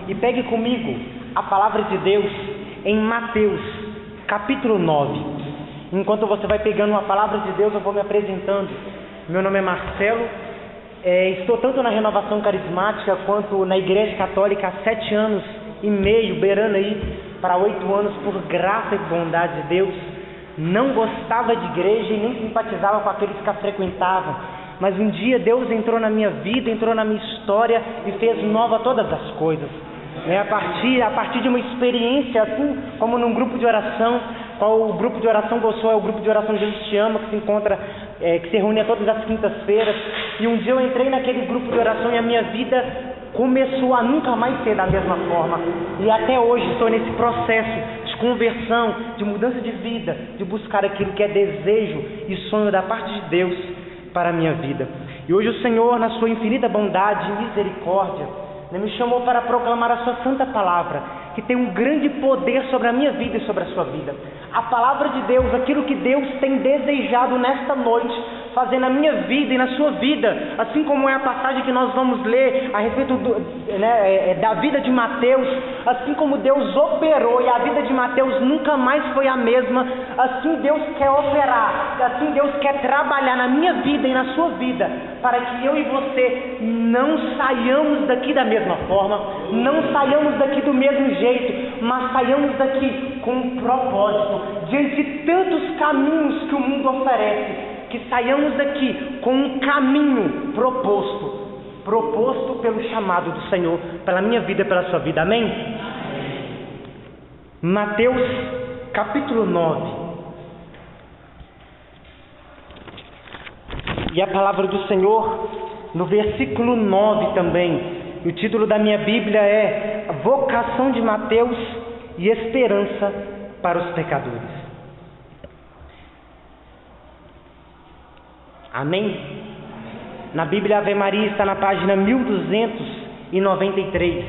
E pegue comigo a palavra de Deus em Mateus, capítulo 9. Enquanto você vai pegando a palavra de Deus, eu vou me apresentando. Meu nome é Marcelo, estou tanto na Renovação Carismática quanto na Igreja Católica há 7 anos e meio, beirando aí para 8 anos, por graça e bondade de Deus. Não gostava de igreja e nem simpatizava com aqueles que a frequentavam. Mas um dia Deus entrou na minha vida, entrou na minha história e fez nova todas as coisas. A partir de uma experiência, assim como num grupo de oração, qual o grupo de oração Gostou é o grupo de oração Jesus Te Ama, que se encontra, que se reúne todas as quintas-feiras. E um dia eu entrei naquele grupo de oração e a minha vida começou a nunca mais ser da mesma forma. E até hoje estou nesse processo de conversão, de mudança de vida, de buscar aquilo que é desejo e sonho da parte de Deus para a minha vida. E hoje o Senhor, na sua infinita bondade e misericórdia, me chamou para proclamar a sua santa palavra, que tem um grande poder sobre a minha vida e sobre a sua vida. A palavra de Deus, aquilo que Deus tem desejado nesta noite, fazer na minha vida e na sua vida, assim como é a passagem que nós vamos ler a respeito da vida de Mateus, assim como Deus operou e a vida de Mateus nunca mais foi a mesma, assim Deus quer operar, assim Deus quer trabalhar na minha vida e na sua vida, para que eu e você não saiamos daqui da mesma forma, não saiamos daqui do mesmo jeito, mas saiamos daqui com um propósito, diante de tantos caminhos que o mundo oferece, que saiamos daqui com um caminho proposto pelo chamado do Senhor, pela minha vida e pela sua vida, amém? Mateus capítulo 9. E a palavra do Senhor no versículo 9 também. O título da minha Bíblia é Vocação de Mateus e Esperança para os Pecadores. Amém? Na Bíblia Ave Maria está na página 1293.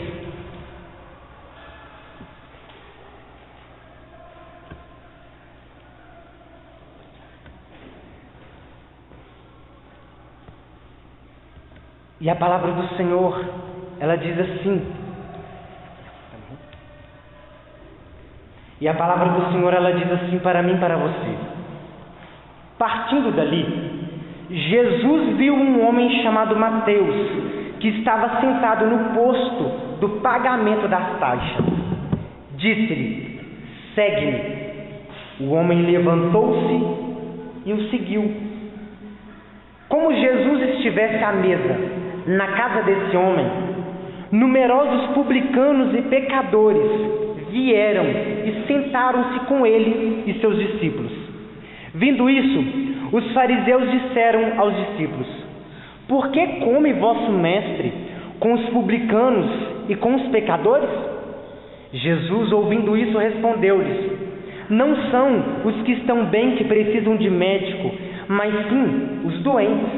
E a palavra do Senhor, ela diz assim. E a palavra do Senhor, ela diz assim para mim e para você. Partindo dali, Jesus viu um homem chamado Mateus, que estava sentado no posto do pagamento das taxas. Disse-lhe: segue-me. O homem levantou-se e o seguiu. Como Jesus estivesse à mesa na casa desse homem, numerosos publicanos e pecadores vieram e sentaram-se com ele e seus discípulos. Vindo isso, os fariseus disseram aos discípulos: por que come vosso mestre com os publicanos e com os pecadores? Jesus, ouvindo isso, respondeu-lhes: não são os que estão bem que precisam de médico, mas sim os doentes.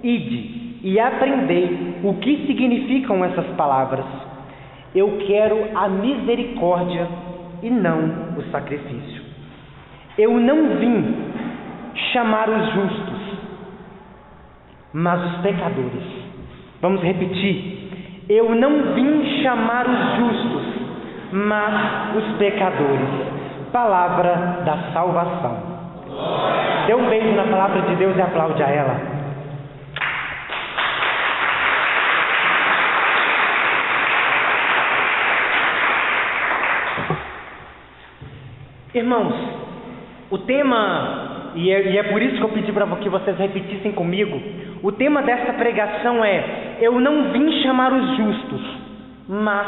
Ide e aprendei o que significam essas palavras: eu quero a misericórdia e não o sacrifício. Eu não vim chamar os justos, mas os pecadores. Vamos repetir: eu não vim chamar os justos, mas os pecadores. Palavra da salvação. Dê um beijo na palavra de Deus e aplaude a ela. Irmãos, o tema, e é por isso que eu pedi para que vocês repetissem comigo, o tema desta pregação é: eu não vim chamar os justos, mas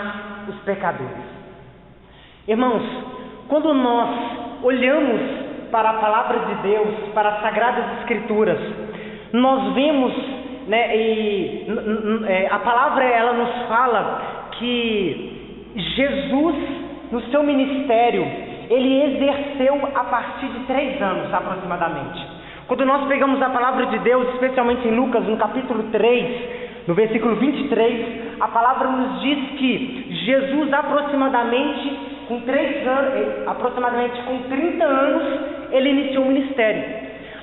os pecadores. Irmãos, quando nós olhamos para a palavra de Deus, para as Sagradas Escrituras, nós vemos, a palavra ela nos fala que Jesus, no seu ministério, ele exerceu a partir de 3 anos aproximadamente. Quando nós pegamos a palavra de Deus, especialmente em Lucas, no capítulo 3, no versículo 23, a palavra nos diz que Jesus aproximadamente com 30 anos, ele iniciou o ministério.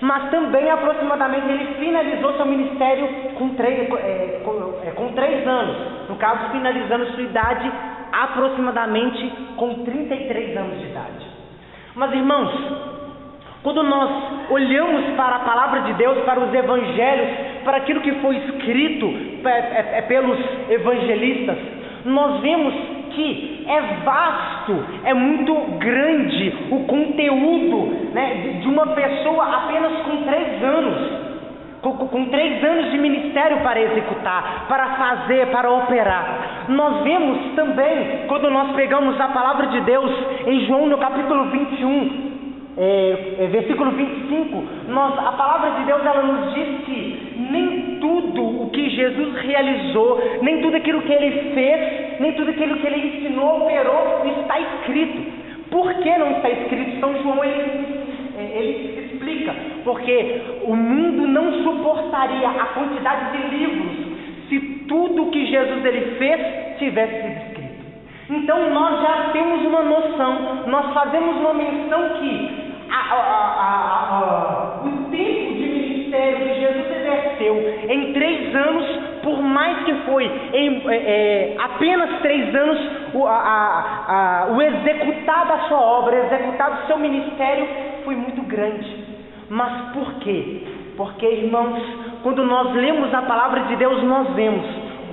mas também aproximadamente ele finalizou seu ministério com 3 anos, no caso finalizando sua idade aproximadamente com 33 anos de idade. Mas irmãos, quando nós olhamos para a palavra de Deus, para os evangelhos, para aquilo que foi escrito pelos evangelistas, nós vemos que é vasto, é muito grande o conteúdo, né, de uma pessoa apenas com 3 anos, com 3 anos de ministério para executar, para fazer, para operar. Nós vemos também, quando nós pegamos a palavra de Deus em João no capítulo 21, versículo 25, a palavra de Deus ela nos diz que nem tudo o que Jesus realizou, nem tudo aquilo que ele fez, nem tudo aquilo que ele ensinou, operou, está escrito. Por que não está escrito? São João ele explica, porque o mundo não suportaria a quantidade de livros se tudo o que Jesus ele fez tivesse sido escrito. Então nós já temos uma noção, nós fazemos uma menção que o tempo de ministério que Jesus exerceu em 3 anos, por mais que foi apenas 3 anos, o executar da sua obra, executar do seu ministério foi muito grande. Mas por quê? Porque, irmãos, quando nós lemos a palavra de Deus, nós vemos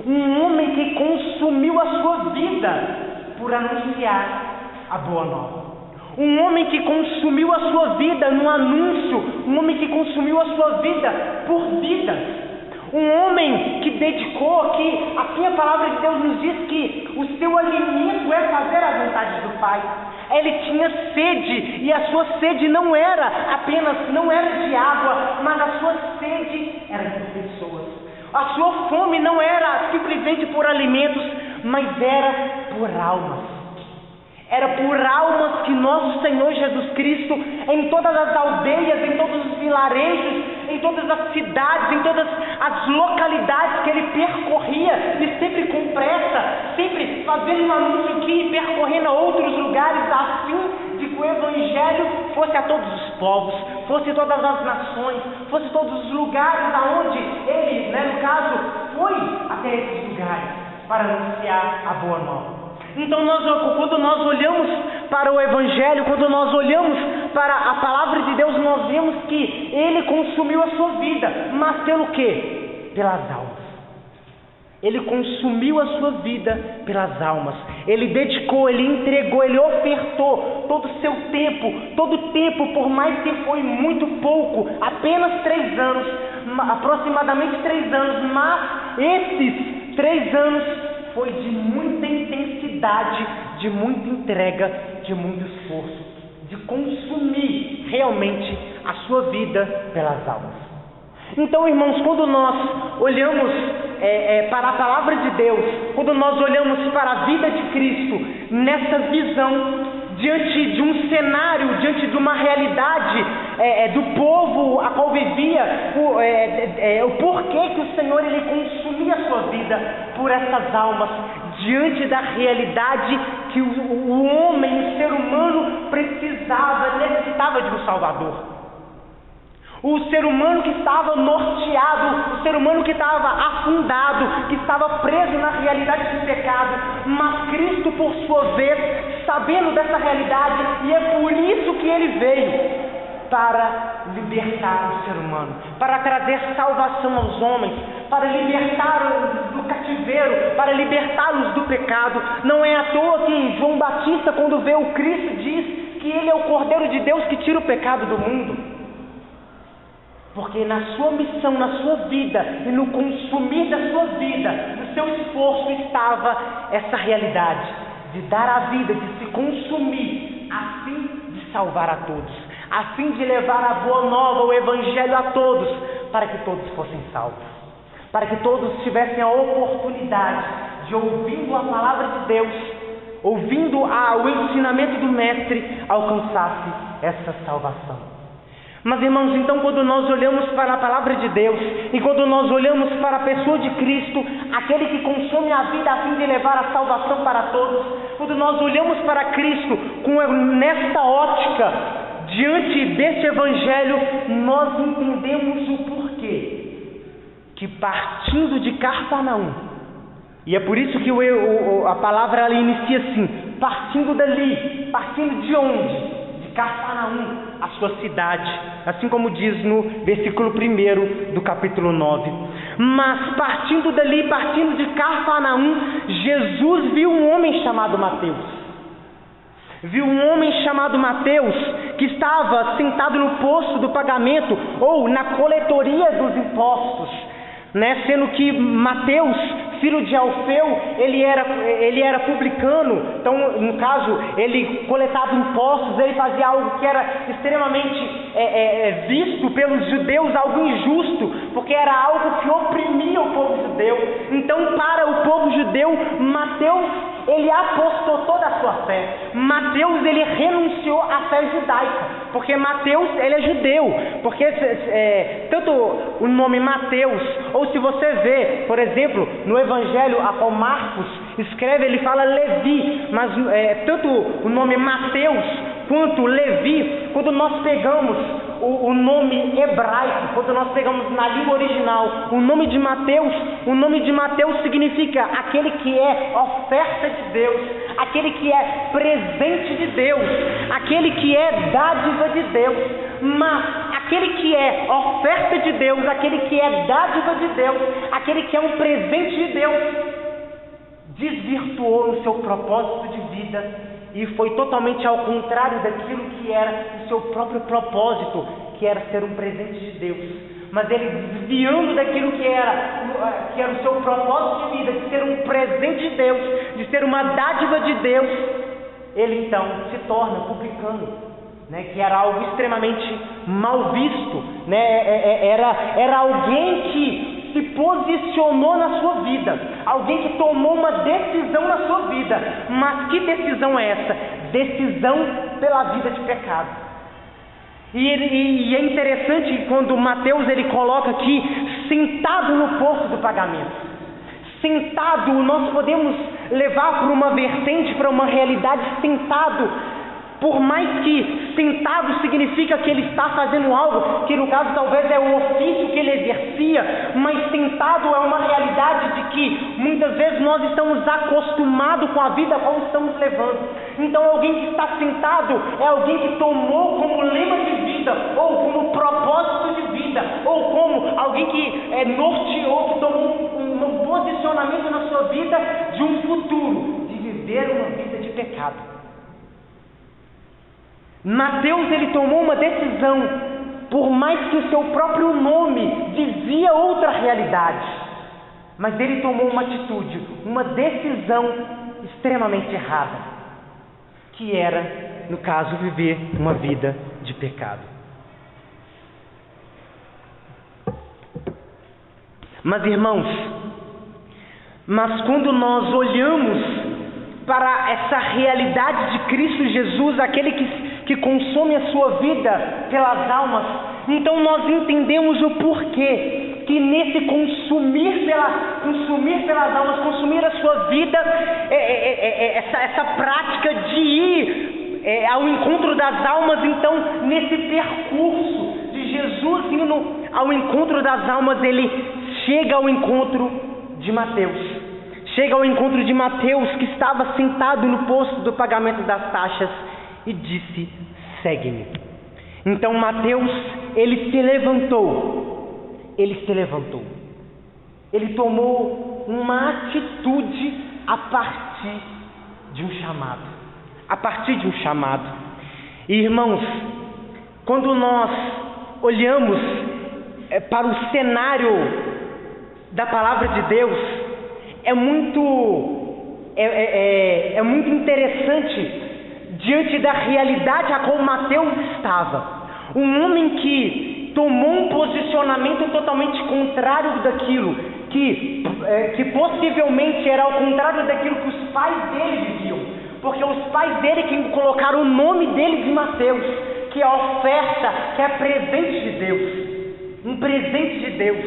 um homem que consumiu a sua vida por anunciar a boa nova. Um homem que consumiu a sua vida no anúncio, um homem que consumiu a sua vida por vidas. Um homem que dedicou, que assim a palavra de Deus nos diz que o seu alimento é fazer a vontade do Pai. Ele tinha sede, e a sua sede não era de água, mas a sua sede era por pessoas. A sua fome não era simplesmente por alimentos, mas era por almas. Era por almas que nosso Senhor Jesus Cristo, em todas as aldeias, em todos os vilarejos, em todas as cidades, em todas as localidades que ele percorria, e sempre com pressa, sempre fazendo um anúncio aqui, percorrendo a outros lugares, a fim de que o Evangelho fosse a todos os povos, fosse todas as nações, fosse todos os lugares aonde ele, no caso, foi até esses lugares para anunciar a boa nova. Então quando nós olhamos para o Evangelho, quando nós olhamos para a palavra de Deus, nós vemos que ele consumiu a sua vida, mas pelo quê? Pelas almas. Ele consumiu a sua vida pelas almas. Ele dedicou, ele entregou, ele ofertou todo o seu tempo, todo o tempo, por mais que foi muito pouco, apenas 3 anos, aproximadamente 3 anos, mas esses 3 anos foi de muita intensidade, de muita entrega, de muito esforço, de consumir realmente a sua vida pelas almas. Então, irmãos, quando nós olhamos para a palavra de Deus, quando nós olhamos para a vida de Cristo, nessa visão, diante de um cenário, diante de uma realidade do povo a qual vivia, o porquê que o Senhor ele consumia a sua vida por essas almas, diante da realidade que o homem, o ser humano necessitava de um Salvador. O ser humano que estava norteado, o ser humano que estava afundado, que estava preso na realidade do pecado, mas Cristo, por sua vez, sabendo dessa realidade, e é por isso que ele veio, para libertar o ser humano, para trazer salvação aos homens, para libertá-los do cativeiro, para libertá-los do pecado. Não é à toa que João Batista, quando vê o Cristo, diz que ele é o Cordeiro de Deus que tira o pecado do mundo. Porque na sua missão, na sua vida e no consumir da sua vida, no seu esforço estava essa realidade de dar a vida, de se consumir, a fim de salvar a todos, a fim de levar a boa nova, o Evangelho a todos, para que todos fossem salvos, para que todos tivessem a oportunidade de, ouvindo a palavra de Deus, ouvindo o ensinamento do Mestre, alcançasse essa salvação. Mas, irmãos, então quando nós olhamos para a palavra de Deus e quando nós olhamos para a pessoa de Cristo, aquele que consome a vida a fim de levar a salvação para todos, quando nós olhamos para Cristo nesta ótica diante desse evangelho, nós entendemos o porquê. Que partindo de Cafarnaum, e é por isso que a palavra ela inicia assim, partindo dali, partindo de onde? De Cafarnaum, a sua cidade, assim como diz no versículo 1 do capítulo 9. Mas partindo dali, partindo de Cafarnaum, Jesus viu um homem chamado Mateus. Viu um homem chamado Mateus, que estava sentado no posto do pagamento, ou na coletoria dos impostos, sendo que Mateus, filho de Alfeu, ele era publicano. Então, no caso, ele coletava impostos, ele fazia algo que era extremamente visto pelos judeus, algo injusto, porque era algo que oprimia o povo judeu. Então, para o povo judeu, Mateus, ele apostou toda a sua fé. Mateus, ele renunciou à fé judaica, porque Mateus, ele é judeu, porque tanto o nome Mateus, ou se você vê, por exemplo, no Evangelho a qual Marcos escreve, ele fala Levi, mas tanto o nome Mateus quanto Levi, quando nós pegamos o nome hebraico, quando nós pegamos na língua original o nome de Mateus significa aquele que é oferta de Deus, aquele que é presente de Deus, aquele que é dádiva de Deus. Mas aquele que é oferta de Deus, aquele que é dádiva de Deus, aquele que é um presente de Deus, desvirtuou no seu propósito de vida e foi totalmente ao contrário daquilo que era o seu próprio propósito, que era ser um presente de Deus. Mas ele, desviando daquilo que era o seu propósito de vida, de ser um presente de Deus, de ser uma dádiva de Deus, ele então se torna publicano, que era algo extremamente mal visto, era alguém que se posicionou na sua vida, alguém que tomou uma decisão na sua vida. Mas que decisão é essa? Decisão pela vida de pecado. E é interessante quando Mateus ele coloca aqui, sentado no posto do pagamento. Sentado, nós podemos levar para uma vertente, para uma realidade, sentado. Por mais que sentado significa que ele está fazendo algo, que no caso talvez é o ofício que ele exercia, mas sentado é uma realidade de que muitas vezes nós estamos acostumados com a vida a qual estamos levando. Então alguém que está sentado é alguém que tomou como lema de vida, ou como propósito de vida, ou como alguém que norteou, que tomou um posicionamento na sua vida de um futuro, de viver uma vida de pecado. Mateus ele tomou uma decisão, por mais que o seu próprio nome dizia outra realidade, mas ele tomou uma atitude, uma decisão extremamente errada, que era, no caso, viver uma vida de pecado. Mas irmãos, quando nós olhamos para essa realidade de Cristo Jesus, aquele que consome a sua vida pelas almas, então nós entendemos o porquê que nesse consumir pelas almas, consumir a sua vida, essa prática de ir ao encontro das almas, então nesse percurso de Jesus indo ao encontro das almas, ele chega ao encontro de Mateus. Chega ao encontro de Mateus, que estava sentado no posto do pagamento das taxas, e disse: segue-me. Então Mateus, ele se levantou. Ele tomou uma atitude a partir de um chamado. E irmãos, quando nós olhamos para o cenário da palavra de Deus, é muito interessante diante da realidade a qual Mateus estava. Um homem que tomou um posicionamento totalmente contrário daquilo que possivelmente era ao contrário daquilo que os pais dele viviam, porque os pais dele que colocaram o nome dele de Mateus, que é oferta, que é presente de Deus, um presente de Deus.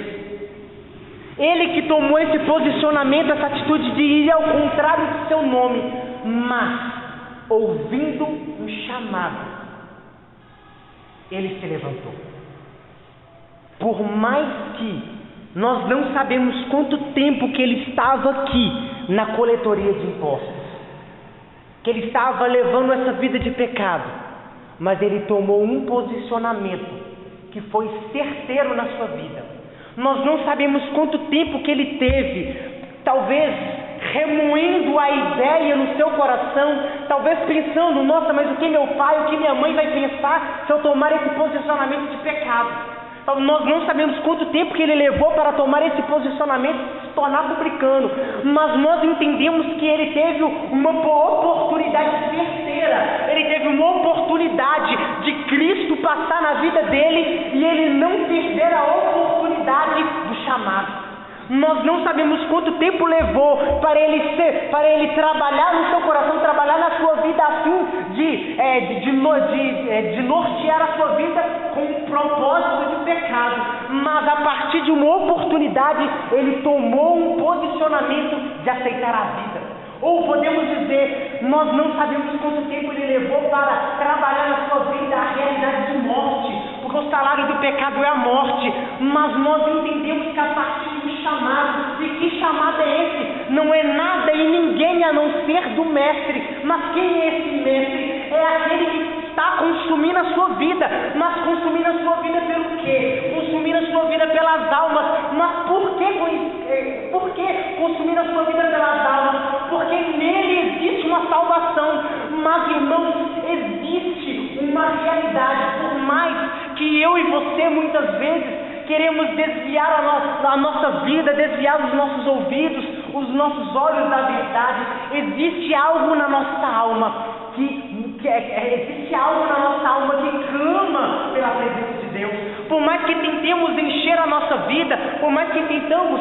Ele que tomou esse posicionamento, essa atitude de ir ao contrário do seu nome, mas ouvindo um chamado, ele se levantou. Por mais que nós não sabemos quanto tempo que ele estava aqui na coletoria de impostos, que ele estava levando essa vida de pecado, mas ele tomou um posicionamento que foi certeiro na sua vida. Nós não sabemos quanto tempo que ele teve, talvez remoendo a ideia no seu coração, talvez pensando, nossa, mas o que meu pai, o que minha mãe vai pensar se eu tomar esse posicionamento de pecado? Nós não sabemos quanto tempo que ele levou para tomar esse posicionamento e se tornar publicano, mas nós entendemos que ele teve uma oportunidade certeira, ele teve uma oportunidade de Cristo passar na vida dele e ele não perder a oportunidade do chamado. Nós não sabemos quanto tempo levou para ele trabalhar no seu coração, trabalhar na sua vida a fim de nortear a sua vida com um propósito de pecado. Mas a partir de uma oportunidade, ele tomou um posicionamento de aceitar a vida. Ou podemos dizer, nós não sabemos quanto tempo ele levou para trabalhar na sua vida a realidade de morte, porque o salário do pecado é a morte, mas nós entendemos que a partir de um chamado, e que chamado é esse? Não é nada e ninguém a não ser do Mestre. Mas quem é esse Mestre? É aquele que está consumindo a sua vida. Mas consumindo a sua vida pelo quê? Consumindo a sua vida pelas almas. Mas por que consumindo a sua vida pelas almas? Porque nele existe uma salvação. Mas, irmãos, existe uma realidade. Por mais que eu e você muitas vezes queremos desviar a nossa vida, desviar os nossos ouvidos, os nossos olhos da verdade, existe algo na nossa alma existe algo na nossa alma que clama pela presença de Deus. Por mais que tentemos encher a nossa vida, por mais que tentamos,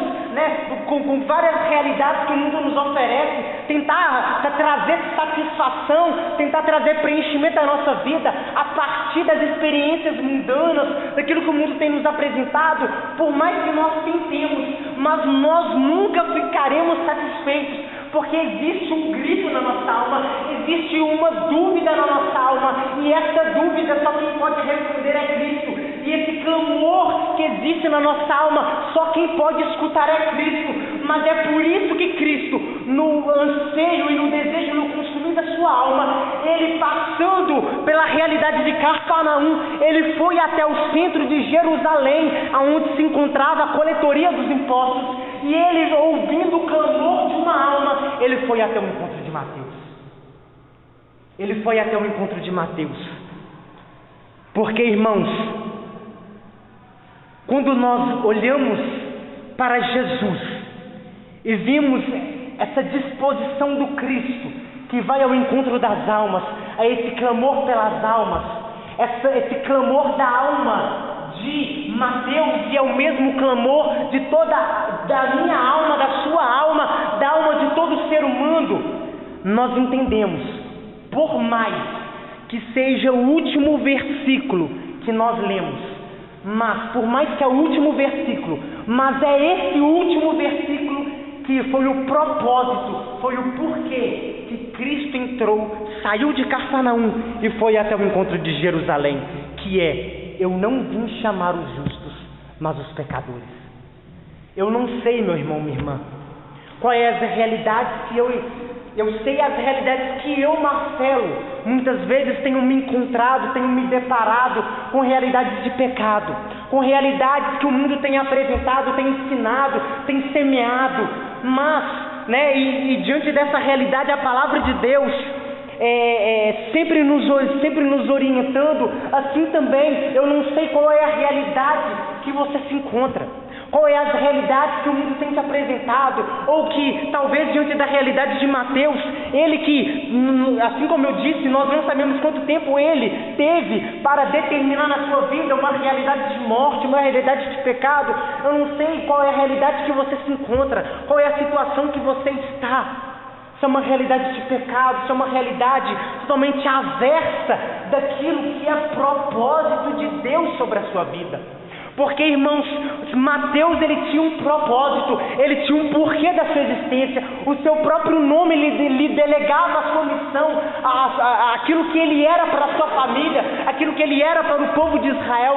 com várias realidades que o mundo nos oferece, tentar trazer satisfação, tentar trazer preenchimento à nossa vida, a partir das experiências mundanas, daquilo que o mundo tem nos apresentado, por mais que nós tentemos, mas nós nunca ficaremos satisfeitos, porque existe um grito na nossa alma, existe uma dúvida na nossa alma, e essa dúvida só quem pode responder é Cristo. E esse clamor que existe na nossa alma, só quem pode escutar é Cristo. Mas é por isso que Cristo, no anseio e no desejo, no consumir da sua alma, ele passando pela realidade de Cafarnaum, ele foi até o centro de Jerusalém, onde se encontrava a coletoria dos impostos, e ele, ouvindo o clamor de uma alma, ele foi até o encontro de Mateus. Ele foi até o encontro de Mateus. Porque, irmãos, quando nós olhamos para Jesus e vimos essa disposição do Cristo que vai ao encontro das almas, a esse clamor pelas almas, esse clamor da alma de Mateus, e é o mesmo clamor de da minha alma, da sua alma, da alma de todo ser humano, nós entendemos, por mais que seja o último versículo que nós lemos, mas por mais que é o último versículo, mas é esse último versículo que foi o propósito, foi o porquê que Cristo entrou, saiu de Cafarnaum e foi até o encontro de Jerusalém, que é: eu não vim chamar os justos, mas os pecadores. Eu não sei, meu irmão, minha irmã, quais as realidades que eu sei as realidades que eu, Marcelo, muitas vezes tenho me encontrado, tenho me deparado com realidades de pecado, com realidades que o mundo tem apresentado, tem ensinado, tem semeado, mas, e diante dessa realidade, a palavra de Deus sempre nos orientando. Assim também, eu não sei qual é a realidade que você se encontra, qual é as realidades que o mundo tem te apresentado, ou que talvez diante da realidade de Mateus, ele que, assim como eu disse, nós não sabemos quanto tempo ele teve para determinar na sua vida uma realidade de morte, uma realidade de pecado. Eu não sei qual é a realidade que você se encontra, qual é a situação que você está. Se é uma realidade de pecado, se é uma realidade totalmente aversa daquilo que é propósito de Deus sobre a sua vida. Porque, irmãos, Mateus, ele tinha um propósito, ele tinha um porquê da sua existência. O seu próprio nome lhe delegava a sua missão, aquilo que ele era para a sua família, aquilo que ele era para o povo de Israel.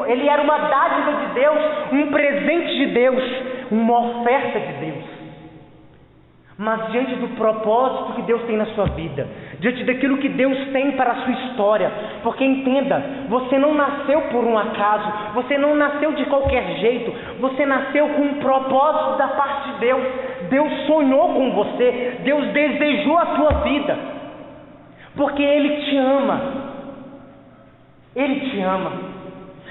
Ele era uma dádiva de Deus, um presente de Deus, uma oferta de Deus. Mas diante do propósito que Deus tem na sua vida, diante daquilo que Deus tem para a sua história, porque entenda, você não nasceu por um acaso, você não nasceu de qualquer jeito, você nasceu com um propósito da parte de Deus. Deus sonhou com você, Deus desejou a sua vida, porque Ele te ama. Ele te ama.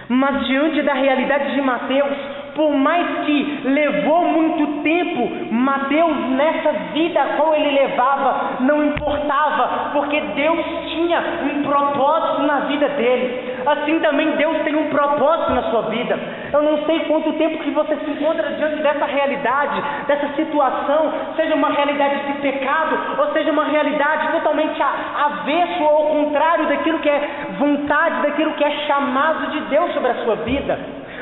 Mas diante da realidade de Mateus, por mais que levou muito tempo, Mateus, nessa vida a qual ele levava, não importava, porque Deus tinha um propósito na vida dele. Assim também Deus tem um propósito na sua vida. Eu não sei quanto tempo que você se encontra diante dessa realidade, dessa situação, seja uma realidade de pecado, ou seja uma realidade totalmente avesso ou ao contrário daquilo que é vontade, daquilo que é chamado de Deus sobre a sua vida.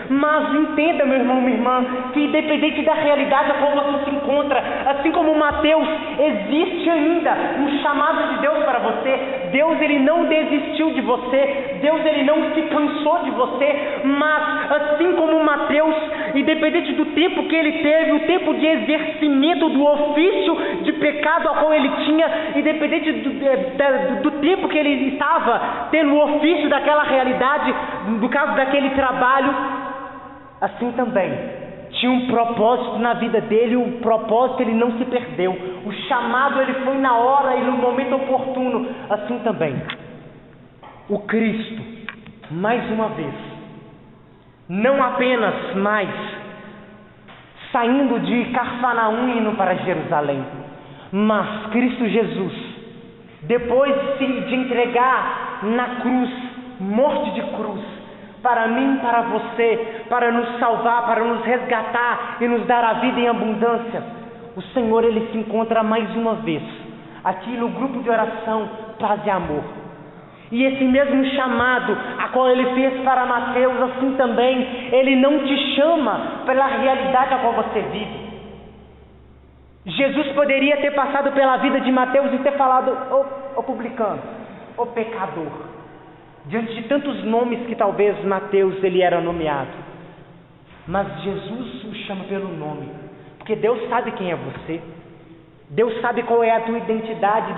Mas entenda, meu irmão, minha irmã, que independente da realidade a qual você se encontra, assim como Mateus, existe ainda um chamado de Deus para você. Deus, ele não desistiu de você, Deus, ele não se cansou de você, mas assim como Mateus, independente do tempo que ele teve, o tempo de exercimento do ofício de pecado ao qual ele tinha, independente do tempo que ele estava tendo o ofício daquela realidade, do caso daquele trabalho, assim também tinha um propósito na vida dele, o propósito ele não se perdeu, o chamado ele foi na hora e no momento oportuno. Assim também o Cristo, mais uma vez, não apenas mais saindo de Cafarnaum e indo para Jerusalém, mas Cristo Jesus, depois de entregar na cruz, morte de cruz, para mim, para você, para nos salvar, para nos resgatar e nos dar a vida em abundância, o Senhor, ele se encontra mais uma vez aqui no grupo de oração Paz e Amor. E esse mesmo chamado a qual ele fez para Mateus, assim também ele não te chama pela realidade a qual você vive. Jesus poderia ter passado pela vida de Mateus e ter falado: ô publicano, ô pecador, diante de tantos nomes que talvez Mateus ele era nomeado. Mas Jesus o chama pelo nome, porque Deus sabe quem é você, Deus sabe qual é a tua identidade,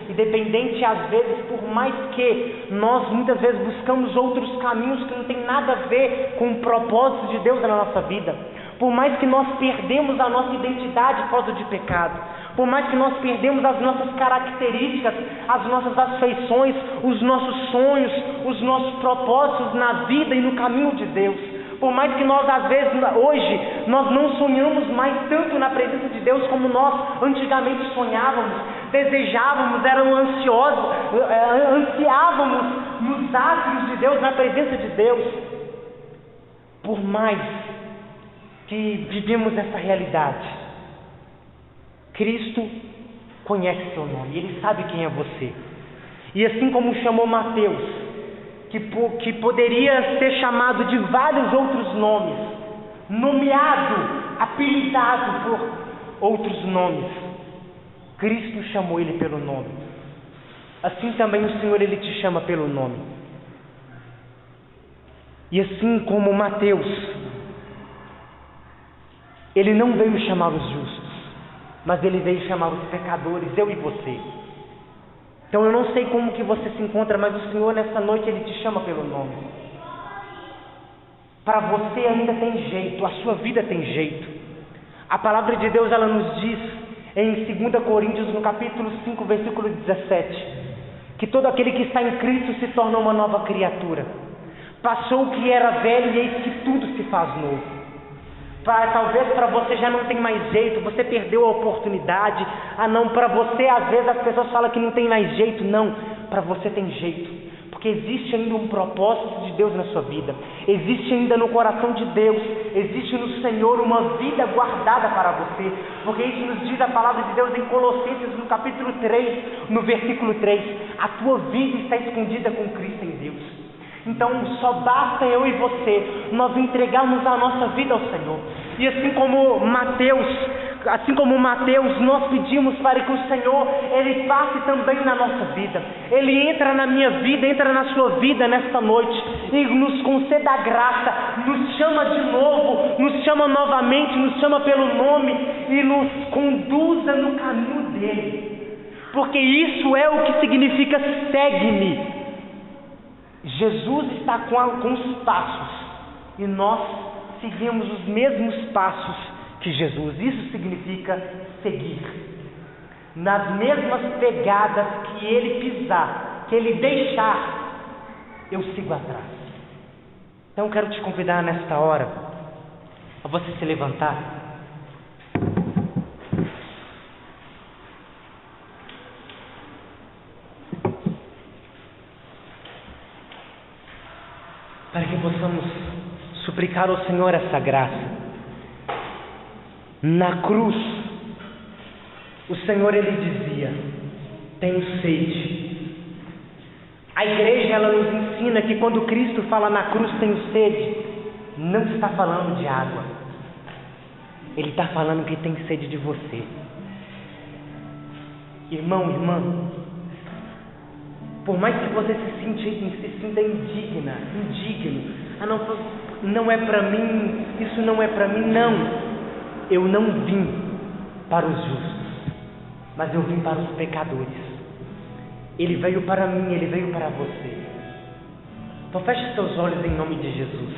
independente às vezes, por mais que nós muitas vezes buscamos outros caminhos que não tem nada a ver com o propósito de Deus na nossa vida, por mais que nós perdemos a nossa identidade por causa de pecado, por mais que nós perdemos as nossas características, as nossas afeições, os nossos sonhos, os nossos propósitos na vida e no caminho de Deus, por mais que nós às vezes hoje nós não sonhamos mais tanto na presença de Deus como nós antigamente sonhávamos, desejávamos, ansiávamos nos átrios de Deus, na presença de Deus, por mais que vivemos essa realidade, Cristo conhece seu nome, Ele sabe quem é você. E assim como chamou Mateus, que poderia ser chamado de vários outros nomes, nomeado, apelidado por outros nomes, Cristo chamou ele pelo nome. Assim também o Senhor, ele te chama pelo nome. E assim como Mateus, ele não veio chamar os justos, mas ele veio chamar os pecadores, eu e você. Então eu não sei como que você se encontra, mas o Senhor nessa noite ele te chama pelo nome. Para você ainda tem jeito, a sua vida tem jeito. A palavra de Deus ela nos diz em 2 Coríntios no capítulo 5, versículo 17, que todo aquele que está em Cristo se torna uma nova criatura. Passou o que era velho e eis que tudo se faz novo. Talvez para você já não tem mais jeito, você perdeu a oportunidade. Não, para você às vezes as pessoas falam que não tem mais jeito. Não, para você tem jeito, porque existe ainda um propósito de Deus na sua vida, existe ainda no coração de Deus, existe no Senhor uma vida guardada para você, porque isso nos diz a palavra de Deus em Colossenses no capítulo 3, no versículo 3, a tua vida está escondida com Cristo em Deus. Então só basta eu e você, nós entregarmos a nossa vida ao Senhor. E assim como Mateus, nós pedimos para que o Senhor, Ele passe também na nossa vida. Ele entra na minha vida, entra na sua vida nesta noite e nos conceda a graça, nos chama de novo, nos chama novamente, nos chama pelo nome e nos conduza no caminho dEle. Porque isso é o que significa segue-me. Jesus está com os passos e nós seguimos os mesmos passos que Jesus. Isso significa seguir. Nas mesmas pegadas que Ele pisar, que Ele deixar, eu sigo atrás. Então eu quero te convidar nesta hora a você se levantar. Para que possamos suplicar ao Senhor essa graça. Na cruz, o Senhor, Ele dizia: tenho sede. A igreja, ela nos ensina que quando Cristo fala na cruz, tenho sede, não está falando de água. Ele está falando que tem sede de você. Irmão, irmã, por mais que você se sinta indigno, não é para mim, isso não é para mim, não. Eu não vim para os justos, mas eu vim para os pecadores. Ele veio para mim, Ele veio para você. Então feche seus olhos em nome de Jesus.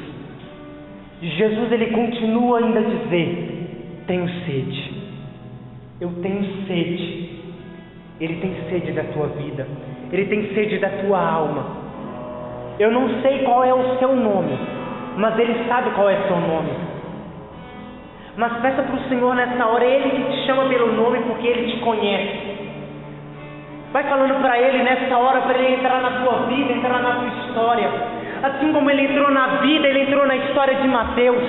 Jesus, Ele continua ainda a dizer: tenho sede. Eu tenho sede. Ele tem sede da tua vida. Ele tem sede da tua alma. Eu não sei qual é o seu nome, mas Ele sabe qual é o seu nome. Mas peça para o Senhor nessa hora, Ele que te chama pelo nome, porque Ele te conhece. Vai falando para Ele nessa hora, para Ele entrar na tua vida, entrar na tua história. Assim como Ele entrou na vida, Ele entrou na história de Mateus.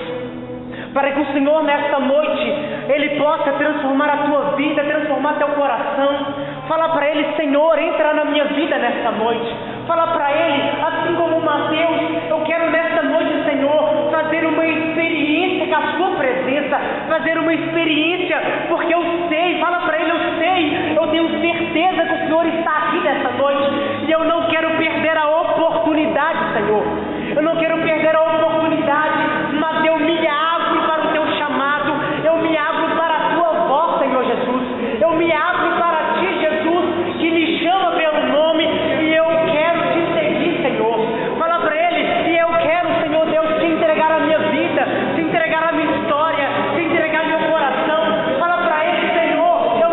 Para que o Senhor nesta noite, Ele possa transformar a tua vida, transformar teu coração. Fala para Ele: Senhor, entra na minha vida nesta noite. Fala para Ele, assim como Mateus: eu quero nesta noite, Senhor, fazer uma experiência com a sua presença, fazer uma experiência, porque eu sei, fala para Ele: eu tenho certeza que o Senhor está aqui nesta noite, e eu não quero perder a oportunidade, Senhor. Eu não quero perder a oportunidade, mas eu me abro para o teu chamado, eu me abro para a tua voz, Senhor Jesus. Eu me abro para ti, Jesus, que me chama pelo nome, e eu quero te seguir, Senhor. Fala para Ele: e eu quero, Senhor Deus, te entregar a minha vida, te entregar a minha história, te entregar meu coração. Fala para Ele: Senhor, eu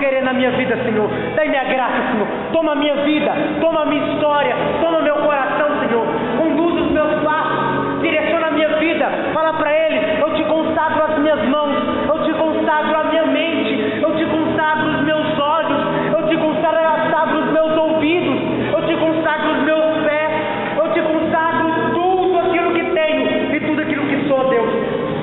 querer na minha vida, Senhor. Dai-me a graça, Senhor. Toma a minha vida, toma a minha história, toma meu coração, Senhor. Conduz os meus passos, direciona a minha vida. Fala para Ele: eu te consagro as minhas mãos, eu te consagro a minha mente, eu te consagro os meus olhos, eu te consagro os meus ouvidos, eu te consagro os meus pés, eu te consagro tudo aquilo que tenho e tudo aquilo que sou, Deus.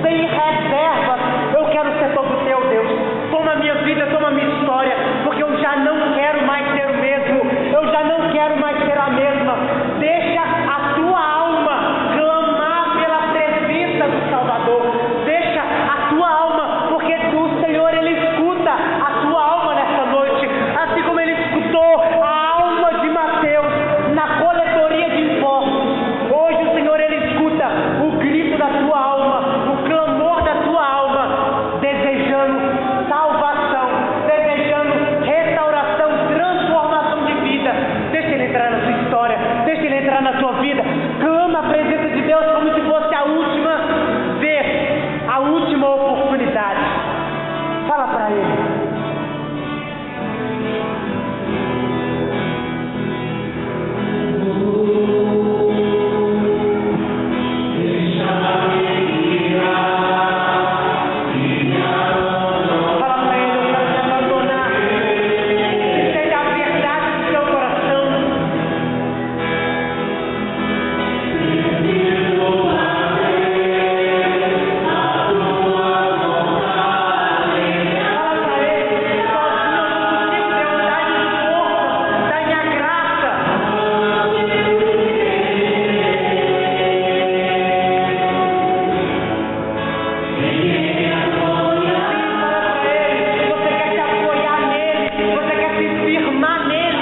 Sem reservas, eu quero ser todo teu, Deus. Toma a minha vida, toma a minha história, porque eu já não quero mais ser o mesmo, eu já não quero mais ser a mesma. Deixa a tua alma clamar pela presença do Salvador. Deixa a tua alma, porque o Senhor, Ele escuta a tua alma nessa noite, assim como Ele escutou a alma de Mateus na coletoria de impostos. Hoje o Senhor, Ele escuta o grito da tua alma, o clamor da tua alma, desejando salvação, desejando restauração, transformação de vida. Deixa Ele entrar na tua história, deixa Ele entrar na tua vida. Clama a presença de Deus como se fosse a última vez, a última oportunidade. Fala para Ele. Fala para Ele: eu quero te abandonar. Seja a verdade do teu coração. Fala para Ele: sozinho eu não consigo, Deus. Dai-me força, dai-me a graça. Fala para Ele: você quer se apoiar nele, você quer se firmar nele.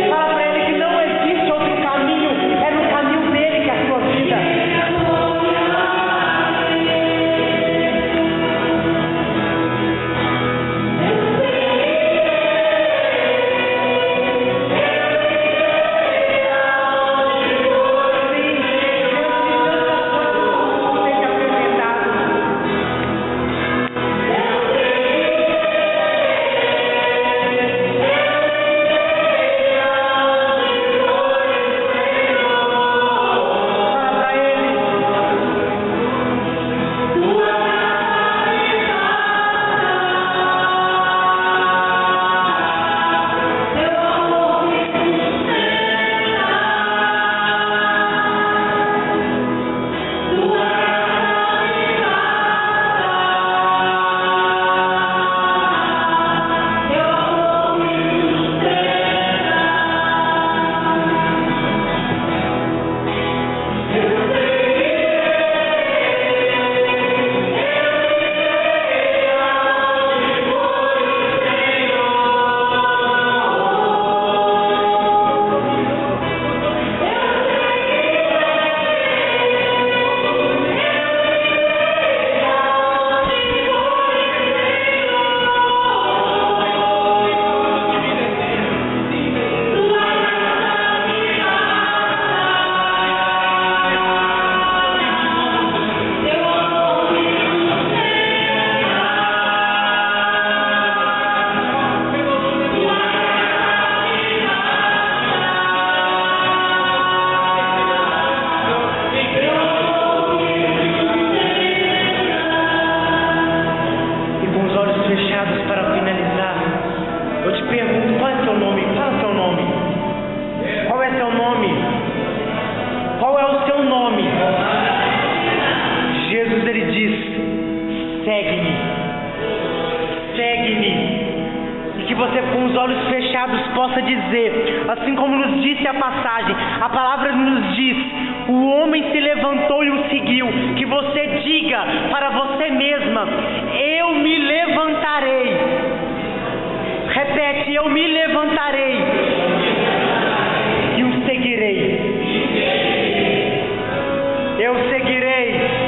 Fala para Ele que não existe outro caminho, é no caminho dele que é a sua vida. Tem te apresentado. Fala para Ele. E com os olhos fechados, para finalizar, eu te pergunto: qual é seu nome? Qual é seu nome? Qual é seu nome? Qual é o seu nome? Jesus, Ele diz: segue-me, segue-me. E que você, com os olhos fechados, possa dizer, assim como nos disse a passagem, a palavra nos diz: o homem se levantou e o seguiu. Que você diga para você mesma: eu me levantarei. Repete: eu me levantarei e o seguirei. Eu seguirei.